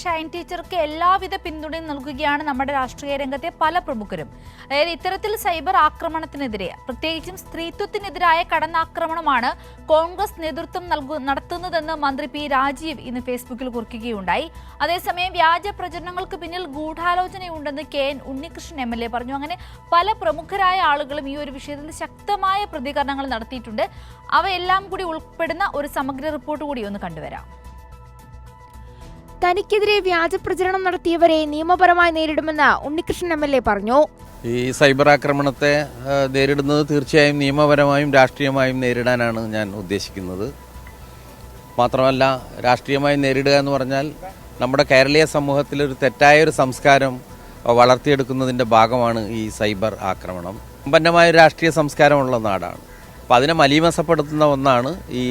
ഷൈൻ ടീച്ചർക്ക് എല്ലാവിധ പിന്തുണയും നൽകുകയാണ് നമ്മുടെ രാഷ്ട്രീയ രംഗത്തെ പല പ്രമുഖരും. അതായത് ഇത്തരത്തിൽ സൈബർ ആക്രമണത്തിനെതിരെ, പ്രത്യേകിച്ചും സ്ത്രീത്വത്തിനെതിരായ കടന്നാക്രമണമാണ് കോൺഗ്രസ് നേതൃത്വം നടത്തുന്നതെന്ന് മന്ത്രി പി രാജീവ് ഇന്ന് ഫേസ്ബുക്കിൽ കുറിക്കുകയുണ്ടായി. അതേസമയം വ്യാജ പ്രചരണങ്ങൾക്ക് പിന്നിൽ ഗൂഢാലോചനയുണ്ടെന്ന് KN ഉണ്ണികൃഷ്ണൻ MLA പറഞ്ഞു. അങ്ങനെ പല പ്രമുഖരായ ആളുകളും ഈ ഒരു വിഷയത്തിൽ ശക്തമായ പ്രതികരണങ്ങൾ നടത്തിയിട്ടുണ്ട്. അവയെല്ലാം കൂടി ഉൾപ്പെടുന്ന ഒരു സമഗ്ര റിപ്പോർട്ട് കൂടി ഒന്ന് കണ്ടുവരാം. തനിക്കെതിരെ വ്യാജ പ്രചരണം നടത്തിയവരെ നിയമപരമായി നേരിടുമെന്ന് ഉണ്ണികൃഷ്ണൻ MLA പറഞ്ഞു. ഈ സൈബർ ആക്രമണത്തെ നേരിടുന്നത് തീർച്ചയായും നിയമപരമായും രാഷ്ട്രീയമായും നേരിടാനാണ് ഞാൻ ഉദ്ദേശിക്കുന്നത്. മാത്രമല്ല, രാഷ്ട്രീയമായി നേരിടുക എന്ന് പറഞ്ഞാൽ നമ്മുടെ കേരളീയ സമൂഹത്തിൽ ഒരു തെറ്റായ ഒരു സംസ്കാരം വളർത്തിയെടുക്കുന്നതിൻ്റെ ഭാഗമാണ് ഈ സൈബർ ആക്രമണം. സമ്പന്നമായ ഒരു രാഷ്ട്രീയ സംസ്കാരമുള്ള നാടാണ്. അപ്പോൾ അതിനെ മലീമസപ്പെടുത്തുന്ന ഒന്നാണ് ഈ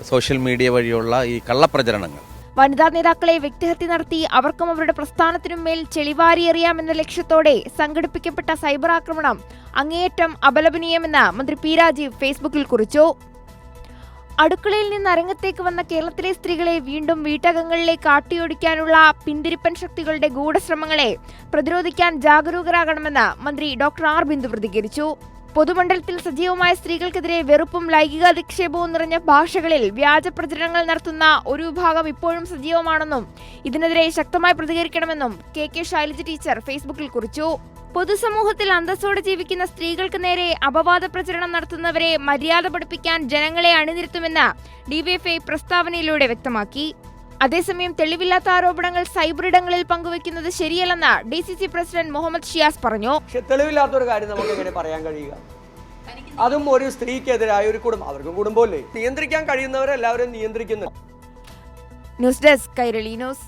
സോഷ്യൽ മീഡിയ വഴിയുള്ള ഈ കള്ളപ്രചരണങ്ങൾ. വനിതാ നേതാക്കളെ വ്യക്തിഹത്യ നടത്തി അവർക്കും അവരുടെ പ്രസ്ഥാനത്തിനും മേൽ ചെളിവാരിയെറിയാമെന്ന ലക്ഷ്യത്തോടെ സംഘടിപ്പിക്കപ്പെട്ട സൈബർ ആക്രമണം അങ്ങേയറ്റം അപലപനീയമെന്ന് മന്ത്രി പി രാജീവ് ഫേസ്ബുക്കിൽ കുറിച്ചു. അടുക്കളയിൽ നിന്ന് അരങ്ങത്തേക്ക് വന്ന കേരളത്തിലെ സ്ത്രീകളെ വീണ്ടും വീട്ടകങ്ങളിലേക്ക് ആട്ടിയോടിക്കാനുള്ള പിന്തിരിപ്പൻ ശക്തികളുടെ ഗൂഢശ്രമങ്ങളെ പ്രതിരോധിക്കാൻ ജാഗരൂകരാകണമെന്ന് മന്ത്രി ഡോക്ടർ ആർ ബിന്ദു പ്രതികരിച്ചു. പൊതുമണ്ഡലത്തിൽ സജീവമായ സ്ത്രീകൾക്കെതിരെ വെറുപ്പും ലൈംഗികാധിക്ഷേപവും നിറഞ്ഞ ഭാഷകളിൽ വ്യാജ പ്രചരണങ്ങൾ നടത്തുന്ന ഒരു വിഭാഗം ഇപ്പോഴും സജീവമാണെന്നും ഇതിനെതിരെ ശക്തമായി പ്രതികരിക്കണമെന്നും KK ശൈലജ ടീച്ചർ ഫേസ്ബുക്കിൽ കുറിച്ചു. പൊതുസമൂഹത്തിൽ അന്തസ്സോടെ ജീവിക്കുന്ന സ്ത്രീകൾക്ക് നേരെ അപവാദ പ്രചരണം നടത്തുന്നവരെ മര്യാദ പഠിപ്പിക്കാൻ ജനങ്ങളെ അണിനിരത്തുമെന്ന് DYFI പ്രസ്താവനയിലൂടെ വ്യക്തമാക്കി. അതേസമയം തെളിവില്ലാത്ത ആരോപണങ്ങൾ സൈബറിടങ്ങളിൽ പങ്കുവെക്കുന്നത് ശരിയല്ലെന്ന് DCC പ്രസിഡന്റ് മുഹമ്മദ് ഷിയാസ് പറഞ്ഞു. തെളിവില്ലാത്തൊരു കാര്യം നമുക്ക് എങ്ങനെ പറയാൻ കഴിയുക? അതും ഒരു സ്ത്രീക്കെതിരായ ഒരു കുടുംബം, അവർക്കും കുടുംബമല്ലേ, നിയന്ത്രിക്കാൻ കഴിയുന്നവരെല്ലാവരും നിയന്ത്രിക്കുന്നു. News desk Kairali news.